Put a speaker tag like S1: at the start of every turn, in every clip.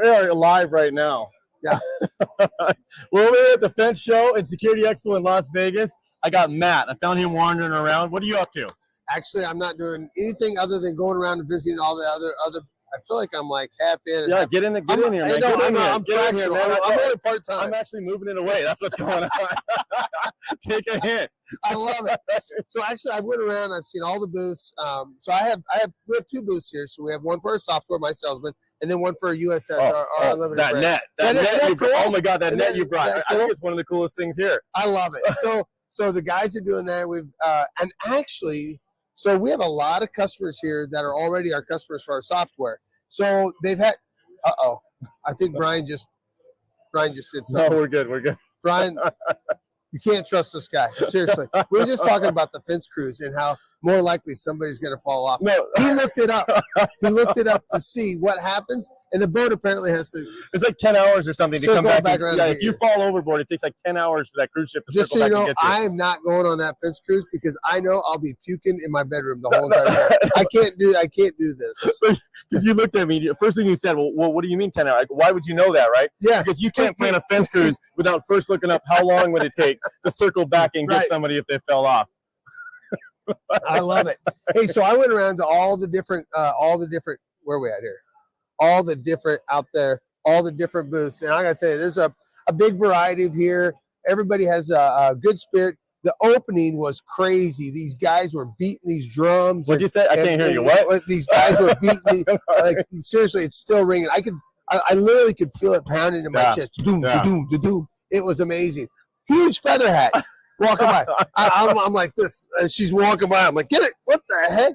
S1: are live right now.
S2: Yeah.
S1: We're over here at the Fence Show and Security Expo in Las Vegas. I got Matt. I found him wandering around. What are you up to?
S2: Actually, I'm not doing anything other than going around and visiting all the other. I feel like I'm like half in.
S1: Yeah, get in here, man.
S2: I'm fractional. I'm only part time.
S1: I'm actually moving it away. That's what's going on. Take a hint.
S2: I love it. So actually, I went around. I've seen all the booths. So we have 2 booths here. So we have one for our software, my salesman, and then one for our USS, our unlimited
S1: that
S2: brand.
S1: net. That net you brought. Oh my God, that net you brought.
S2: Cool?
S1: I think it's one of the coolest things here.
S2: I love it. So the guys are doing that. We've and actually. So we have a lot of customers here that are already our customers for our software. So they've had, I think Brian just did something.
S1: No, we're good.
S2: Brian, you can't trust this guy. Seriously. We were just talking about the fence cruise and how more likely somebody's going to fall off.
S1: No.
S2: He looked it up. He looked it up to see what happens. And the boat apparently has to.
S1: It's like 10 hours or something to come back
S2: around.
S1: Yeah, if you fall overboard, it takes like 10 hours for that cruise ship to
S2: just
S1: circle
S2: so
S1: back
S2: you know,
S1: and get you.
S2: I am not going on that fence cruise because I know I'll be puking in my bedroom the whole entire time. I can't do this.
S1: Because you looked at me, first thing you said, well, what do you mean 10 hours? Like, why would you know that, right?
S2: Yeah.
S1: Because you can't plan a fence cruise without first looking up how long would it take to circle back and get somebody if they fell off.
S2: I love it. Hey, so I went around to all the different, where are we at here? All the different out there, all the different booths. And I got to tell you, there's a big variety of here. Everybody has a good spirit. The opening was crazy. These guys were beating these drums.
S1: What'd you say? I can't hear you. What?
S2: These guys were beating, like, seriously, it's still ringing. I literally could feel it pounding in my chest. Doom, doom, doom. It was amazing. Huge feather hat. Walking by, I'm like this. And she's walking by. I'm like, get it? What the heck?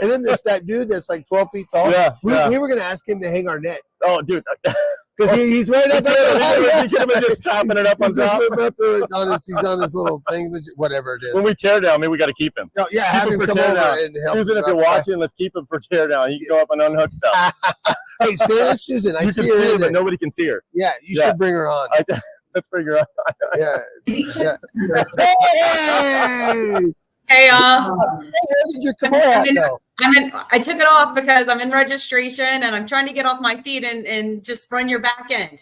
S2: And then there's that dude that's like 12 feet tall. We were gonna ask him to hang our net.
S1: Oh, dude,
S2: because he's right up there.
S1: He could have been just chopping it up on top.
S2: He's on his little thing, whatever it is.
S1: When we tear down, maybe we got to keep him.
S2: No, yeah, have him come over and help.
S1: Susan, if you're watching, let's keep him for tear down. He can go up and unhook stuff.
S2: Hey, there's Susan. I see her,
S1: but nobody can see her.
S2: Yeah, you should bring her on.
S1: Let's figure out.
S2: Yeah.
S3: Hey, y'all.
S2: Where did your Kimura go?
S3: I took it off because I'm in registration and I'm trying to get off my feet and just run your back end.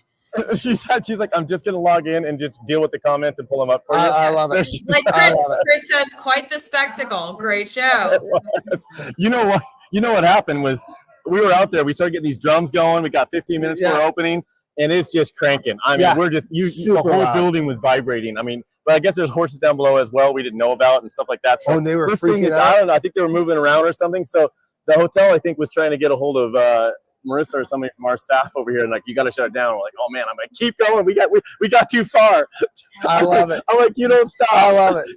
S1: She's like, I'm just gonna log in and just deal with the comments and pull them up for you.
S2: I love it.
S3: Like Chris says, quite the spectacle. Great show.
S1: You know what happened was we were out there. We started getting these drums going. We got 15 minutes for opening. And it's just cranking. I mean, we're just the whole building was vibrating. I mean, but I guess there's horses down below as well we didn't know about and stuff like that. So
S2: and they were freaking out.
S1: I don't know. I think they were moving around or something. So the hotel, I think, was trying to get a hold of Marissa or somebody from our staff over here, and like, you got to shut it down. We're like, oh man, I'm like, keep going. We got too far.
S2: I love it.
S1: I'm like, you don't stop.
S2: I love it.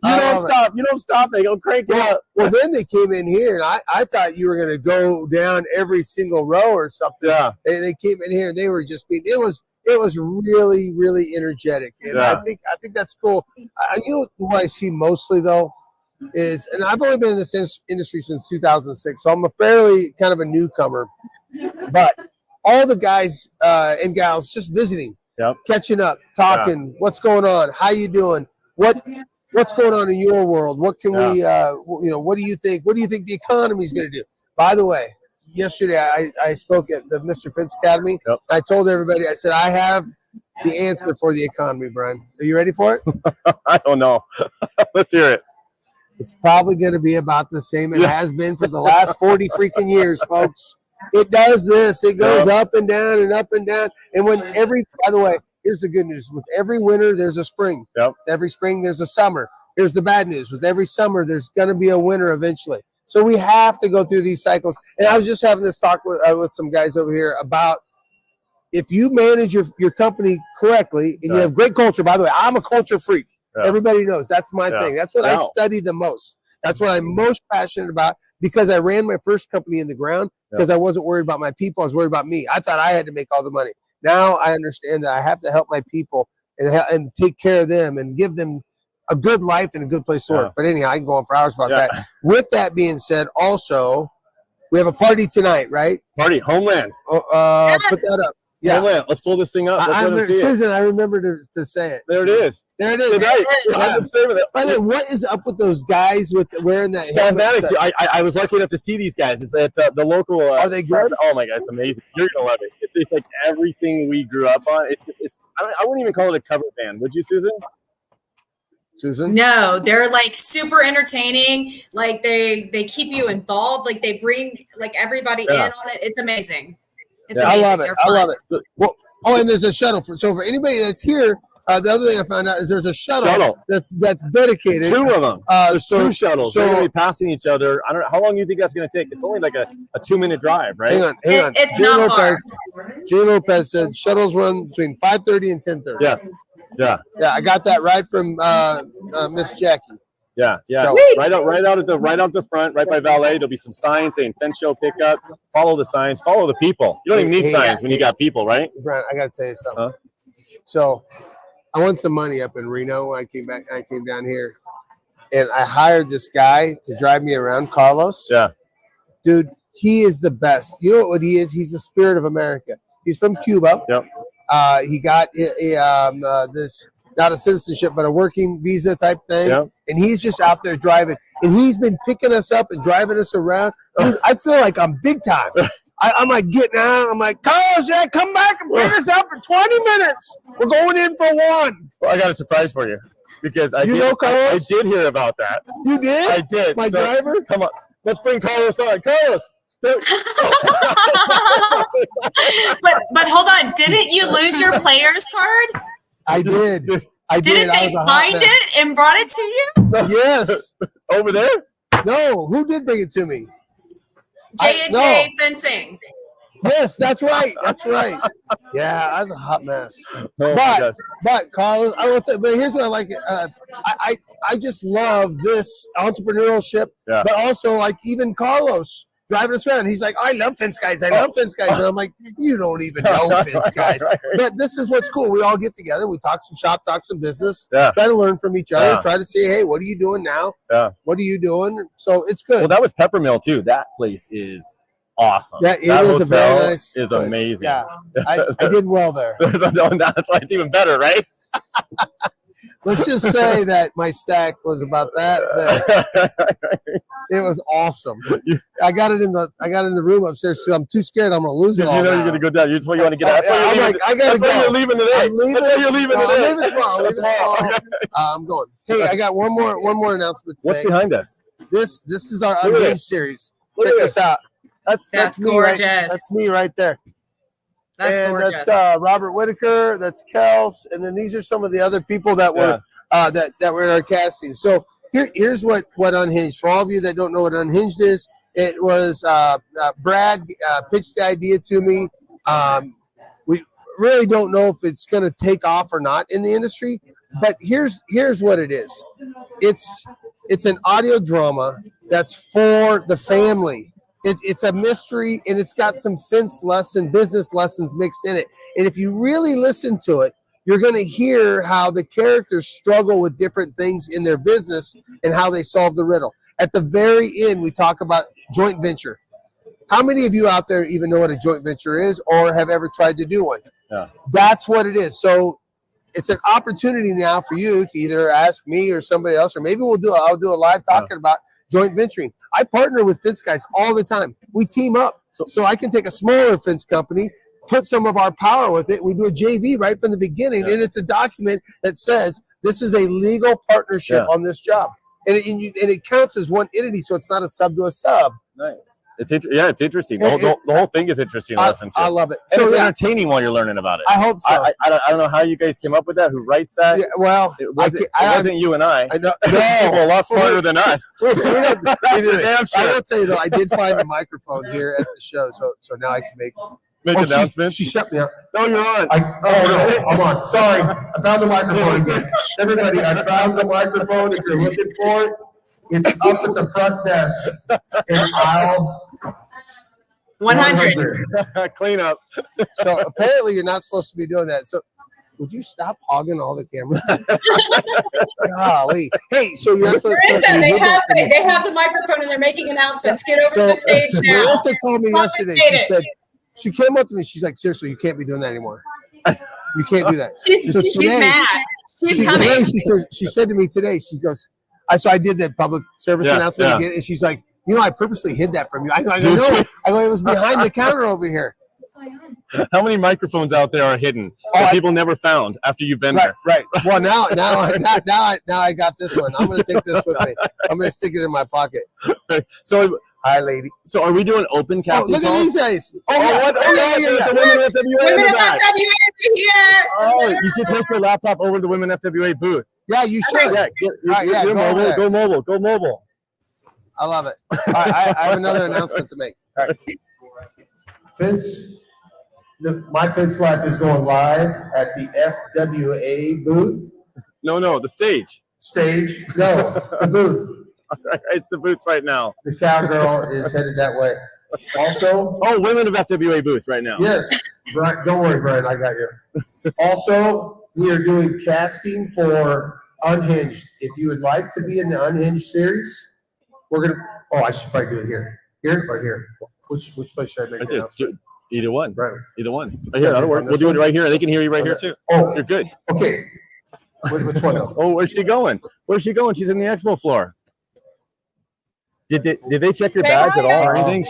S1: You don't stop. They go crank it up.
S2: Well, then they came in here, and I thought you were going to go down every single row or something.
S1: Yeah.
S2: And they came in here, and they were just being. It was really, really energetic, and I think that's cool. You know what I see mostly though is, and I've only been in this industry since 2006, so I'm a fairly kind of a newcomer. But all the guys and gals just visiting, catching up, talking. What's going on? How you doing? What's going on in your world? What can we? What do you think? What do you think the economy is going to do? By the way. Yesterday, I spoke at the Mr. Fence Academy. I told everybody, I said, I have the answer for the economy, Brian. Are you ready for it?
S1: I don't know. Let's hear it.
S2: It's probably going to be about the same it has been for the last 40 freaking years, folks. It does this. It goes up and down and up and down. And by the way, here's the good news. With every winter, there's a spring. Every spring, there's a summer. Here's the bad news. With every summer, there's going to be a winter eventually. So we have to go through these cycles. And I was just having this talk with some guys over here about if you manage your company correctly and you have great culture. By the way, I'm a culture freak. Everybody knows that's my thing. That's what I study the most. That's what I'm most passionate about because I ran my first company in the ground because I wasn't worried about my people. I was worried about me. I thought I had to make all the money. Now I understand that I have to help my people and take care of them and give them a good life and a good place to work. But anyhow, I can go on for hours about that. With that being said, also, we have a party tonight, right?
S1: Party, Homeland.
S2: Put that up. Yeah.
S1: Hey, Lance, let's pull this thing up. Let's let them see it.
S2: Susan, I remember to say it.
S1: There it is.
S2: There it is.
S1: Tonight.
S2: Yeah. By the way, what is up with those guys with wearing that?
S1: Spasmatics. I was lucky enough to see these guys. It's at the local.
S2: Are they good?
S1: Oh my god, it's amazing. You're gonna love it. It's like everything we grew up on. I wouldn't even call it a cover band. Would you, Susan?
S2: Susan?
S3: No, they're like super entertaining. Like they keep you involved. Like they bring like everybody in on it. It's amazing. It's amazing.
S2: I love it.
S3: They're
S2: I
S3: fun.
S2: love it. Well, and there's a shuttle for anybody that's here. The other thing I found out is there's a shuttle. That's dedicated.
S1: 2 of them. There's 2 shuttles.
S2: So
S1: they're going to be passing each other. I don't know how long do you think that's going to take. It's only like a 2-minute drive, right?
S2: Hang on.
S3: It's not far.
S2: Jay Lopez said shuttles run between 5:30 and 10:30.
S1: Yes. Yeah.
S2: Yeah, I got that right from Miss Jackie.
S1: Yeah.
S2: So,
S1: right out at the front, right by valet. There'll be some signs saying "Fence Show Pickup." Follow the signs. Follow the people. You don't even need signs when you got people, right?
S2: Brian, I got to tell you something.
S1: Huh?
S2: So, I won some money up in Reno when I came back. I came down here, and I hired this guy to drive me around, Carlos.
S1: Yeah.
S2: Dude, he is the best. You know what he is? He's the spirit of America. He's from Cuba.
S1: Yep.
S2: He got this, not a citizenship, but a working visa type thing.
S1: Yep.
S2: And he's just out there driving. And he's been picking us up and driving us around. Dude, I feel like I'm big time. I'm like getting out. I'm like, Carlos, yeah, come back and pick us up in 20 minutes. We're going in for 1.
S1: Well, I got a surprise for you because I
S2: know Carlos?
S1: I did hear about that.
S2: You did?
S1: I did.
S2: My driver?
S1: Come on. Let's bring Carlos on. Carlos.
S3: But hold on, didn't you lose your player's card?
S2: I did.
S3: Didn't they find it and brought it to you?
S2: Yes.
S1: Over there?
S2: No, who did bring it to me?
S3: J&J Fencing.
S2: Yes, that's right. That's right. Yeah, I was a hot mess.
S1: Oh my gosh.
S2: But Carlos, I will say, but here's what I like. I just love this entrepreneurship, but also like even Carlos driving us around. He's like, I love fence guys. I love fence guys. And I'm like, you don't even know fence guys. But this is what's cool. We all get together. We talk some shop, talk some business, try to learn from each other, try to say, hey, what are you doing now?
S1: Yeah.
S2: What are you doing? So it's good.
S1: Well, that was Peppermill too. That place is awesome.
S2: Yeah, it
S1: that
S2: is a very
S1: hotel
S2: nice
S1: is
S2: place.
S1: amazing.
S2: Yeah, I did well there.
S1: That's why it's even better, right?
S2: Let's just say that my stack was about that. It was awesome. I got it in the room upstairs because I'm too scared I'm gonna lose it.
S1: You know you're gonna go down. That's why you want to get out. That's why you're leaving today.
S2: I'm leaving.
S1: That's why you're leaving today.
S2: I'll leave it tomorrow. I'm going. Hey, I got one more announcement to
S1: What's
S2: make.
S1: behind us?
S2: This is our Unhinged series. Check this out. That's me,
S3: gorgeous.
S2: That's me right there.
S3: That's gorgeous.
S2: That's Robert Whitaker. That's Kels, and then these are some of the other people that were that were in our casting. So here's what Unhinged. For all of you that don't know what Unhinged is, it was Brad pitched the idea to me. We really don't know if it's going to take off or not in the industry, but here's what it is. It's an audio drama that's for the family. It's a mystery, and it's got some business lessons mixed in it. And if you really listen to it, you're going to hear how the characters struggle with different things in their business and how they solve the riddle. At the very end, we talk about joint venture. How many of you out there even know what a joint venture is or have ever tried to do one?
S1: Yeah.
S2: That's what it is. So it's an opportunity now for you to either ask me or somebody else, or maybe I'll do a live talking about joint venturing. I partner with fence guys all the time. We team up. So I can take a smaller fence company, put some of our power with it. We do a JV right from the beginning, and it's a document that says this is a legal partnership on this job. And it counts as one entity, so it's not a sub to a sub.
S1: Nice. It's interesting. The whole thing is interesting to listen to.
S2: I love it.
S1: And it's entertaining while you're learning about it.
S2: I hope so.
S1: I don't know how you guys came up with that. Who writes that?
S2: Yeah, well,
S1: it wasn't you and I.
S2: I know.
S1: People a lot smarter than us.
S2: I will tell you though, I did find a microphone here at the show, so now I can make
S1: announcements.
S2: She shut me up.
S1: No, you're on.
S2: No, I'm on. Sorry, I found the microphone again. Everybody, I found the microphone. If you're looking for it, it's up at the front desk in aisle
S3: 100.
S1: Clean up.
S2: So apparently you're not supposed to be doing that. So would you stop hogging all the camera? Golly. Hey, so you're not supposed to.
S3: They have the microphone and they're making announcements. Get over to the stage now.
S2: Melissa told me yesterday, She came up to me. She's like, seriously, you can't be doing that anymore. You can't do that.
S3: She's mad. She's coming.
S2: Today, she said to me today, she goes, I did the public service announcement again, and she's like, I purposely hid that from you. I go, no. I go, it was behind the counter over here.
S1: How many microphones out there are hidden that people never found after you've been there?
S2: Right. Well, now I got this one. I'm going to take this with me. I'm going to stick it in my pocket.
S1: So,
S2: hi, lady.
S1: So, are we doing open casting?
S2: Look at these guys.
S1: Yeah. The women FWA in the back.
S3: Here.
S1: Oh, you should take your laptop over to the Women FWA booth.
S2: Yeah, you should.
S1: You're mobile. Go mobile. Go mobile.
S2: I love it. All right, I have another announcement to make. All right. Vince, my Vince Life is going live at the FWA booth.
S1: No, the stage.
S2: Stage? No, the booth.
S1: It's the booth right now.
S2: The cowgirl is headed that way. Also,
S1: Women of FWA booth right now.
S2: Yes, Brian, don't worry, Brian, I got you. Also, we are doing casting for Unhinged. If you would like to be in the Unhinged series, we're gonna. Oh, I should probably do it here. Here or here? Which place should I make it?
S1: Either one.
S2: Right.
S1: Either one. Right here. That'll work. We'll do it right here. They can hear you right here too.
S2: Oh,
S1: you're good.
S2: Okay. Which one though?
S1: Oh, where's she going? Where's she going? She's in the expo floor. Did they check your bags at all or anything?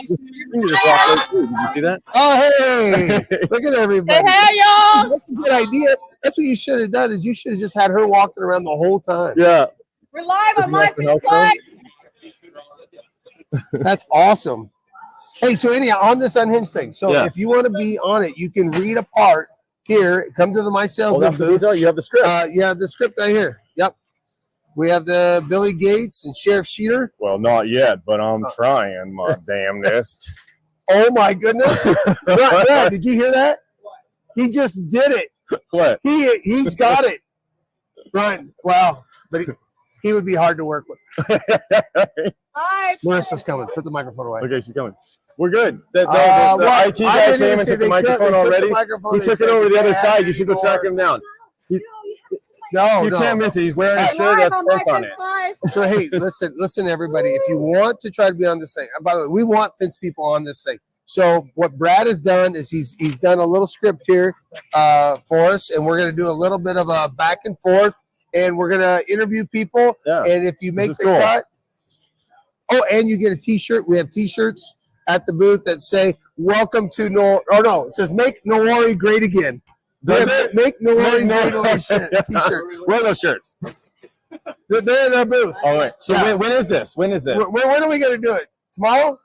S1: You just walked right through. Did you see that?
S2: Oh, hey! Look at everybody.
S3: Hey, y'all!
S2: That's a good idea. That's what you should have done. Is you should have just had her walking around the whole time.
S1: Yeah.
S3: We're live on my Facebook.
S2: That's awesome. Hey, so anyhow, on this Unhinged thing. So if you want to be on it, you can read a part here. Come to the My Salesman booth.
S1: You have the script.
S2: You have the script right here. Yep. We have the Billy Gates and Sheriff Sheeter.
S1: Well, not yet, but I'm trying my damnedest.
S2: Oh my goodness! Brad, did you hear that? He just did it.
S1: What?
S2: He's got it. Brian, wow, but he would be hard to work with.
S3: Hi.
S2: Marissa's coming. Put the microphone away.
S1: Okay, she's coming. We're good. The IT guy came and took the microphone already. He took it over to the other side. You should go track him down.
S2: No,
S1: you can't miss it. He's wearing a shirt that has sports on it.
S2: So hey, listen, everybody. If you want to try to be on this thing, by the way, we want Vince people on this thing. So what Brad has done is he's done a little script here for us, and we're going to do a little bit of a back and forth, and we're going to interview people.
S1: Yeah.
S2: And if you make the cut, and you get a T-shirt. We have T-shirts at the booth that say "Welcome to No." Or no, it says "Make Nowari Great Again." Make Nowari Great T-shirts.
S1: Where are those shirts?
S2: They're in our booth.
S1: All right. So when is this? When is this?
S2: When are we going to do it? Tomorrow?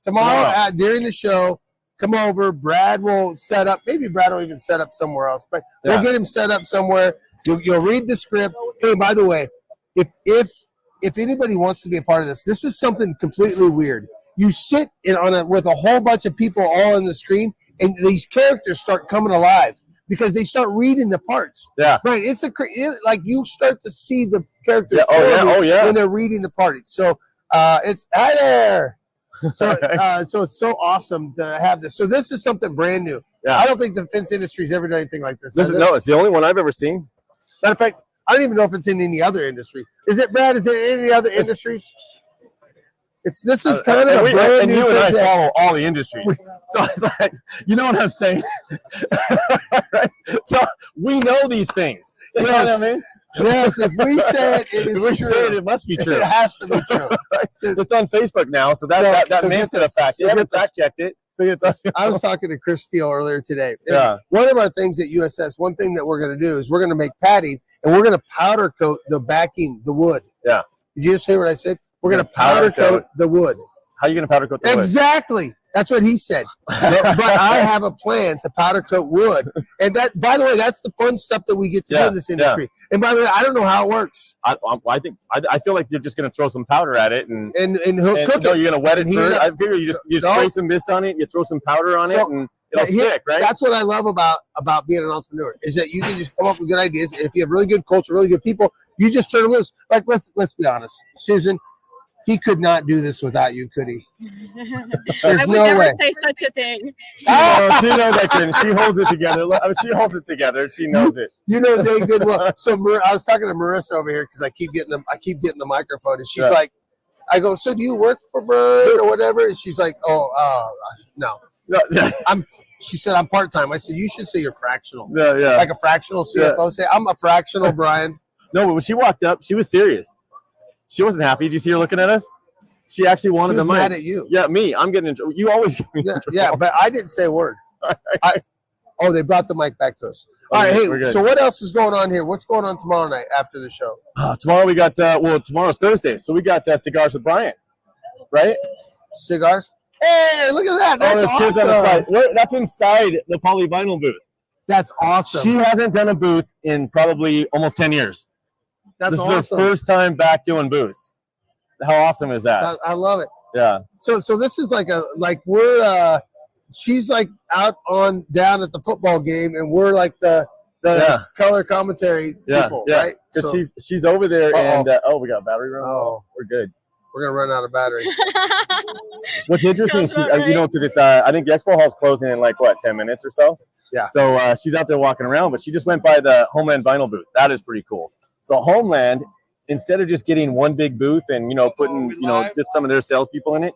S2: Tomorrow during the show, come over. Brad will set up. Maybe Brad will even set up somewhere else, but we'll get him set up somewhere. You'll read the script. Hey, by the way, if anybody wants to be a part of this is something completely weird. You sit with a whole bunch of people all on the screen, and these characters start coming alive because they start reading the parts. Yeah, right. It's like you start to see the characters. When they're reading the parties. So it's hi there. So it's so awesome to have this. So this is something brand new. Yeah. I don't think the fence industry's ever done anything like this.
S1: It's the only one I've ever seen.
S2: Matter of fact, I don't even know if it's in any other industry. Is it, Brad? Is it in any other industries? This is kind of a brand new.
S1: And you and I follow all the industries, so it's like, you know what I'm saying. Right? So we know these things. You know what I mean?
S2: Yes, if we said it is true,
S1: it must be true.
S2: It has to be true.
S1: It's on Facebook now, so that makes it a fact. You haven't fact checked it.
S2: I was talking to Chris Steele earlier today. Yeah. One of our things at USS, one thing that we're going to do is we're going to make padding, and we're going to powder coat the backing, the wood. Yeah. Did you just hear what I said? We're going to powder coat the wood.
S1: How are you going to powder coat the wood?
S2: Exactly. That's what he said. But I have a plan to powder coat wood. And that, by the way, that's the fun stuff that we get to do in this industry. Yeah. And by the way, I don't know how it works.
S1: I feel like you're just going to throw some powder at it and cook
S2: it.
S1: No, you're going to wet it first. I figure you spray some mist on it, you throw some powder on it, and it'll stick, right?
S2: That's what I love about being an entrepreneur is that you can just come up with good ideas. And if you have really good culture, really good people, you just turn them loose. Like let's be honest, Susan. He could not do this without you, could he?
S3: I would never say such a thing.
S1: She knows that, Karen. She holds it together. She holds it together. She knows it.
S2: You know they good well. So I was talking to Marissa over here because I keep getting the microphone, and she's like, I go, so do you work for Bird or whatever? And she's like, no. She said, I'm part-time. I said, you should say you're fractional.
S1: Yeah.
S2: Like a fractional CFO. Say, I'm a fractional, Brian.
S1: No, but when she walked up, she was serious. She wasn't happy. Did you see her looking at us? She actually wanted the mic.
S2: Mad at you.
S1: Yeah, me. I'm getting into. You always get me.
S2: Yeah, but I didn't say a word. They brought the mic back to us. All right,
S1: we're
S2: hey,
S1: good.
S2: so what else is going on here? What's going on tomorrow night after the show?
S1: Tomorrow we got. Tomorrow's Thursday, so we got Cigars with Brian, right?
S2: Cigars. Hey, look at that. That's
S1: there's kids
S2: awesome.
S1: on the side. That's inside the polyvinyl booth.
S2: That's awesome.
S1: She hasn't done a booth in probably almost 10 years.
S2: That's
S1: this
S2: awesome.
S1: is her first time back doing booths. How awesome is that?
S2: I love it.
S1: Yeah.
S2: So this is we're she's like out on down at the football game, and we're like the color commentary people, right?
S1: Because she's over there, and we got a battery run.
S2: Oh,
S1: we're good.
S2: We're gonna run out of battery.
S1: What's interesting, because it's I think the expo hall's closing in 10 minutes or so.
S2: Yeah.
S1: So she's out there walking around, but she just went by the Homeland vinyl booth. That is pretty cool. So Homeland, instead of just getting one big booth and putting just some of their salespeople in it,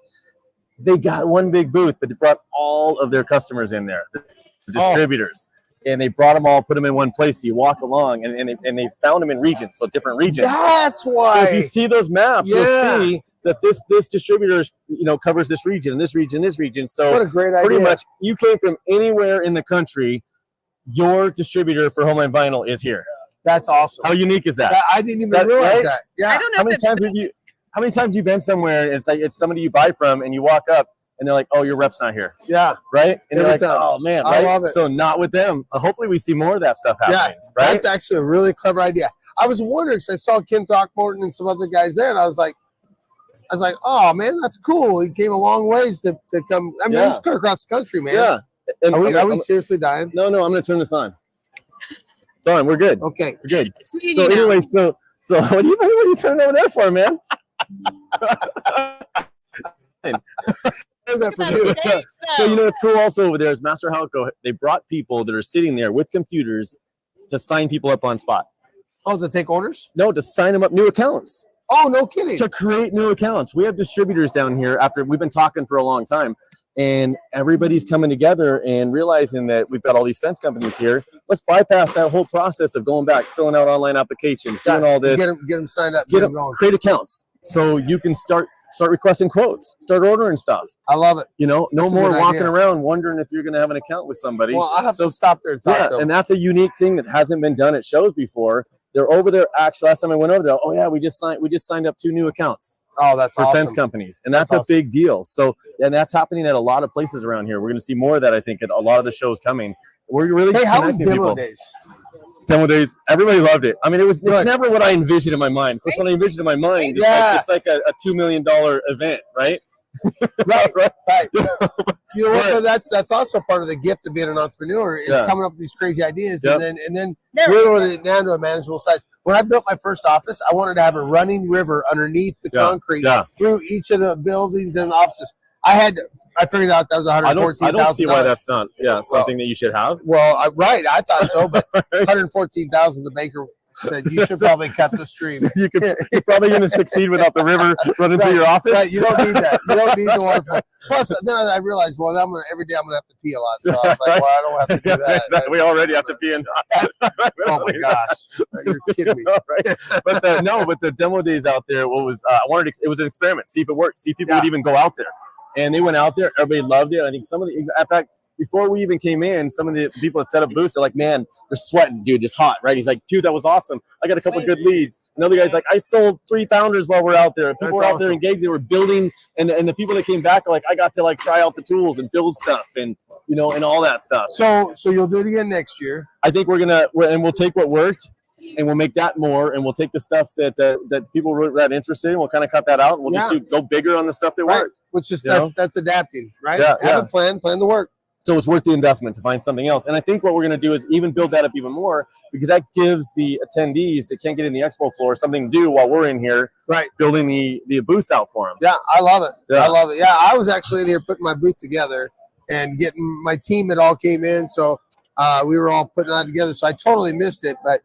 S1: they got one big booth, but they brought all of their customers in there, the distributors, and they brought them all, put them in one place. So you walk along, and they found them in regions, so different regions.
S2: That's why.
S1: So if you see those maps, you'll see that this distributor covers this region and this region, this region. So
S2: what a great idea.
S1: Pretty much, you came from anywhere in the country, your distributor for Homeland Vinyl is here.
S2: That's awesome.
S1: How unique is that?
S2: I didn't even realize that. Yeah.
S3: I don't know.
S1: How many times have you been somewhere and it's somebody you buy from, and you walk up and they're like, "Oh, your rep's not here."
S2: Yeah.
S1: Right? And
S2: Every
S1: you're like,
S2: time.
S1: "Oh man,
S2: I
S1: right?"
S2: love it.
S1: So not with them. Hopefully we see more of that stuff happening.
S2: Yeah,
S1: right?
S2: That's actually a really clever idea. I was wondering, because I saw Kim Throckmorton and some other guys there, and I was like, "Oh man, that's cool. He came a long ways to come. I mean, he's clear across the country, man."
S1: Yeah. And
S2: are we seriously dying?
S1: No, I'm going to turn this on. It's on. We're good.
S2: Okay.
S1: We're good.
S3: It's me
S1: So anyway, so what are you turning over there for, man?
S2: That for you.
S1: So what's cool also over there is Master Halco. They brought people that are sitting there with computers to sign people up on spot.
S2: Oh, to take orders?
S1: No, to sign them up new accounts.
S2: Oh, no kidding.
S1: To create new accounts. We have distributors down here after we've been talking for a long time. And everybody's coming together and realizing that we've got all these fence companies here. Let's bypass that whole process of going back, filling out online applications, doing all this.
S2: Get them signed up. Get them going.
S1: Create accounts so you can start requesting quotes, start ordering stuff.
S2: I love it.
S1: No more walking around wondering if you're going to have an account with somebody.
S2: Well, I have to stop there and talk to them.
S1: And that's a unique thing that hasn't been done at shows before. They're over there. Actually, last time I went over there, we just signed up 2 new accounts.
S2: Oh, that's
S1: for
S2: awesome.
S1: Fence companies, and that's a big deal. So, and that's happening at a lot of places around here. We're going to see more of that, I think, at a lot of the shows coming. We're really
S2: how was
S1: connecting
S2: demo
S1: people.
S2: days?
S1: Demo days, everybody loved it. I mean, it's never what I envisioned in my mind. Because when I envisioned in my mind, it's like a $2 million event, right?
S2: right. You know what? That's also part of the gift of being an entrepreneur is coming up with these crazy ideas and then whittling it down to a manageable size. When I built my first office, I wanted to have a running river underneath the concrete through each of the buildings and the offices. I figured out that was $114,000.
S1: I don't see why that's not something that you should have.
S2: Well, I thought so, but $114,000. The banker said you should probably cut the stream.
S1: You're probably going to succeed without the river running through your office.
S2: Right, you don't need that. You don't need the waterfall. Plus, then I realized, every day I'm going to have to pee a lot. So I was like, I don't have to do that.
S1: We already have to pee in.
S2: Oh my gosh, you're kidding me.
S1: Right. But the demo days out there, it was an experiment. See if it worked. See if people would even go out there. And they went out there. Everybody loved it. I think in fact, before we even came in, some of the people that set up booths are like, "Man, they're sweating, dude. It's hot, right?" He's like, "Dude, that was awesome. I got a couple good leads." Another guy's like, "I sold 3 pounders while we're out there." People were out there engaged. They were building, and the people that came back are like, "I got to try out the tools and build stuff and and all that stuff."
S2: So you'll do it again next year.
S1: I think we'll take what worked, and we'll make that more, and we'll take the stuff that people were that interested in. We'll kind of cut that out, and we'll just go bigger on the stuff that worked.
S2: Which is that's adapting, right?
S1: Yeah,
S2: Have a plan the work.
S1: So it's worth the investment to find something else. And I think what we're going to do is even build that up even more, because that gives the attendees that can't get in the expo floor something to do while we're in here, building the booths out for them.
S2: Yeah, I love it.
S1: Yeah.
S2: I love it. Yeah, I was actually in here putting my booth together and getting my team. It all came in, so we were all putting that together. So I totally missed it, but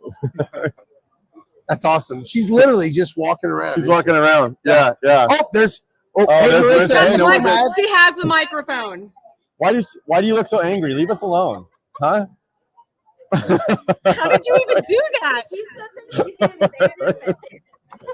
S2: that's awesome. She's literally just walking around.
S1: She's walking around. Yeah.
S2: Oh, there's.
S3: Marissa, she has the microphone.
S1: Why do you look so angry? Leave us alone, huh?
S4: How did you even do that?
S3: He said that he did it.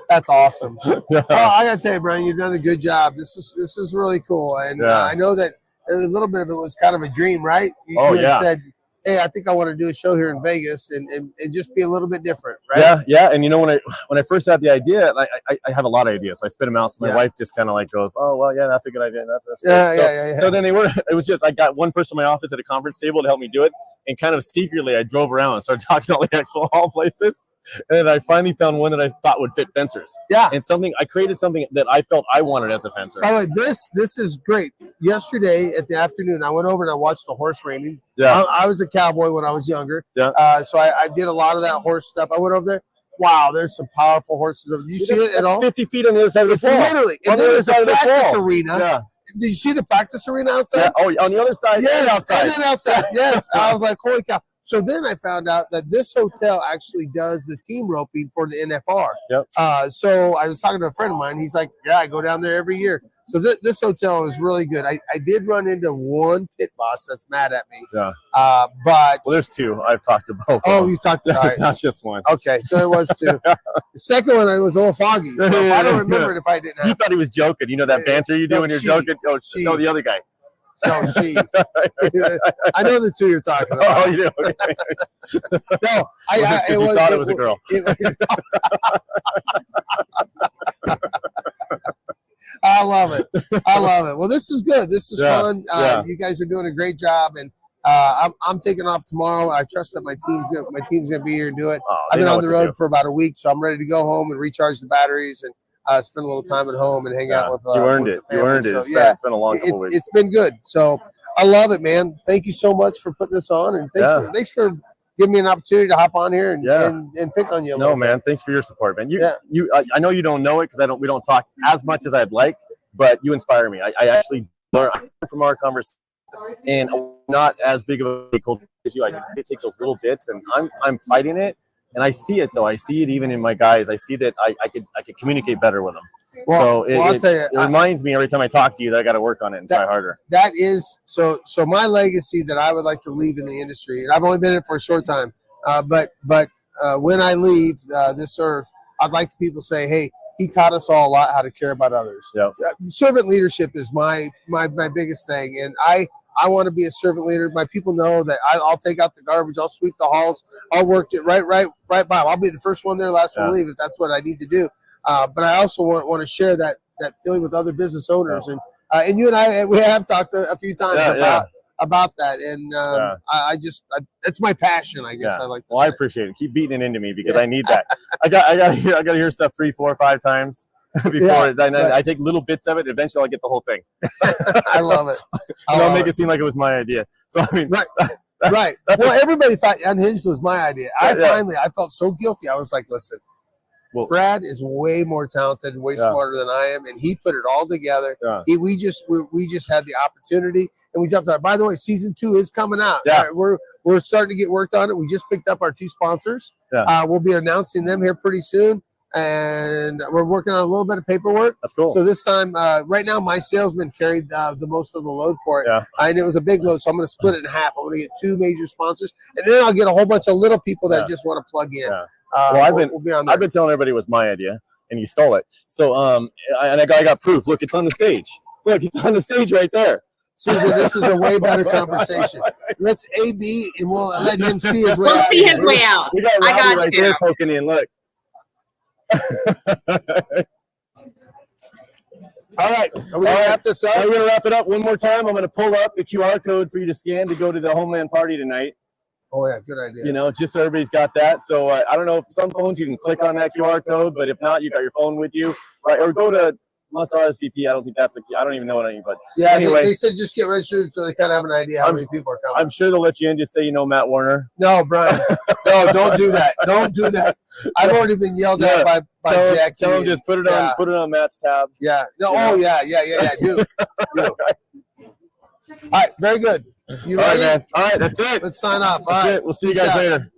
S2: That's awesome.
S1: Yeah.
S2: Well, I gotta tell you, Brian, you've done a good job. This is really cool, and I know that a little bit of it was kind of a dream, right? You had said, hey, I think I want to do a show here in Vegas and just be a little bit different, right?
S1: Yeah. And you know, when I first had the idea, I have a lot of ideas, so I spit them out. So my wife just kind of like goes, "Oh well, yeah, that's a good idea. That's good."
S2: Yeah.
S1: So then it was just I got one person in my office at a conference table to help me do it, and kind of secretly I drove around and started talking to all the expo hall places, and then I finally found one that I thought would fit fencers.
S2: Yeah.
S1: And I created something that I felt I wanted as a fencer.
S2: By the way, this is great. Yesterday at the afternoon, I went over and I watched the horse reining.
S1: Yeah.
S2: I was a cowboy when I was younger.
S1: Yeah.
S2: So I did a lot of that horse stuff. I went over there. Wow, there's some powerful horses. Did you see it at all?
S1: 50 feet on the other side of the
S2: It's
S1: floor.
S2: literally.
S1: On
S2: And
S1: the
S2: then
S1: other
S2: there's a
S1: side of the
S2: practice
S1: floor.
S2: arena.
S1: Yeah.
S2: Did you see the practice arena outside?
S1: Yeah. Oh, on the other side.
S2: Yes,
S1: and outside.
S2: and then outside. Yes. I was like, holy cow. So then I found out that this hotel actually does the team roping for the NFR.
S1: Yep.
S2: So I was talking to a friend of mine. He's like, yeah, I go down there every year. So this hotel is really good. I did run into one pit boss that's mad at me.
S1: Yeah.
S2: But
S1: Well, there's two. I've talked to both.
S2: oh, you talked to all
S1: It's
S2: right.
S1: not just one.
S2: Okay, so it was two. The second one, I was a little foggy. So if I don't remember it if I didn't
S1: You
S2: have
S1: thought he was joking. You know that banter you do
S2: No,
S1: when you're
S2: she.
S1: joking? Oh,
S2: She.
S1: no, the other guy.
S2: no, she. I know the two you're talking
S1: Oh,
S2: about.
S1: you do. Okay.
S2: No,
S1: That's 'cause you thought it was a girl.
S2: I love it. Well, this is good. This is fun.
S1: Yeah.
S2: You guys are doing a great job, and I'm taking off tomorrow. I trust that my team's gonna be here and do it.
S1: Oh,
S2: I've
S1: they
S2: been
S1: know
S2: on
S1: what
S2: the
S1: to
S2: road
S1: do.
S2: for about a week, so I'm ready to go home and recharge the batteries and spend a little time at home and hang out with.
S1: You earned
S2: with
S1: it.
S2: the
S1: You
S2: family.
S1: earned it.
S2: So,
S1: It's been a long couple weeks.
S2: it's been good. So I love it, man. Thank you so much for putting this on, and thanks for giving me an opportunity to hop on here and pick on you a little
S1: No, man.
S2: bit.
S1: Thanks for your support, man. I know you don't know it because we don't talk as much as I'd like, but you inspire me. I actually learn from our conversation, and I'm not as big of a culture as you. I take those little bits, and I'm fighting it, and I see it though. I see it even in my guys. I see that I could communicate better with them.
S2: Well,
S1: So
S2: I'll tell you,
S1: it reminds me every time I talk to you that I got to work on it and try harder.
S2: That is so my legacy that I would like to leave in the industry, and I've only been in it for a short time, but when I leave this earth, I'd like people to say, hey, he taught us all a lot how to care about others.
S1: Yeah.
S2: Servant leadership is my biggest thing, and I want to be a servant leader. My people know that I'll take out the garbage, I'll sweep the halls, I'll work it right by. I'll be the first one there, last one to leave if that's what I need to do. But I also want to share that feeling with other business owners, and you and I we have talked a few times about that, and I just that's my passion, I guess. I like to say.
S1: I appreciate it. Keep beating it into me because I need that. I got to hear stuff 3, 4, 5 times before I take little bits of it. Eventually, I'll get the whole thing.
S2: I love it.
S1: I'll make it seem like it was my idea. So I mean,
S2: right. Well, everybody thought Unhinged was my idea. I felt so guilty. I was like, listen. Well, Brad is way more talented and way smarter than I am, and he put it all together. Yeah. We just had the opportunity, and we jumped on it. By the way, season 2 is coming out.
S1: Yeah.
S2: We're starting to get worked on it. We just picked up our 2 sponsors. Yeah. We'll be announcing them here pretty soon, and we're working on a little bit of paperwork.
S1: That's cool.
S2: So this time, right now, my salesman carried the most of the load for it, and it was a big load, so I'm going to split it in half. I'm going to get 2 major sponsors, and then I'll get a whole bunch of little people that just want to plug in.
S1: Yeah. Well, I've been telling everybody it was my idea, and you stole it. So, I got proof. Look, it's on the stage. Look, it's on the stage right there.
S2: Susan, this is a way better conversation. Let's AB, and we'll let him see his way out.
S3: We'll see his way out.
S1: We got Robbie right there poking in. Look. All right. Are we going to wrap this up? We're going to wrap it up one more time. I'm going to pull up the QR code for you to scan to go to the Homeland party tonight.
S2: Oh, yeah, good idea.
S1: Just so everybody's got that. So I don't know if some phones you can click on that QR code, but if not, you got your phone with you, right? Or go to Must RSVP. I don't think that's the key. I don't even know what I mean, but anyway.
S2: They said just get registered so they kind of have an idea how many people are coming.
S1: I'm sure they'll let you in. Just say Matt Warner.
S2: No, Brian. No, don't do that. Don't do that. I've already been yelled at by Jack.
S1: Tell them just put it on Matt's tab.
S2: Yeah. No. Oh yeah. Do. All right. Very good. You ready?
S1: All right, man. All right, that's it.
S2: Let's sign off.
S1: That's it. We'll see you guys later.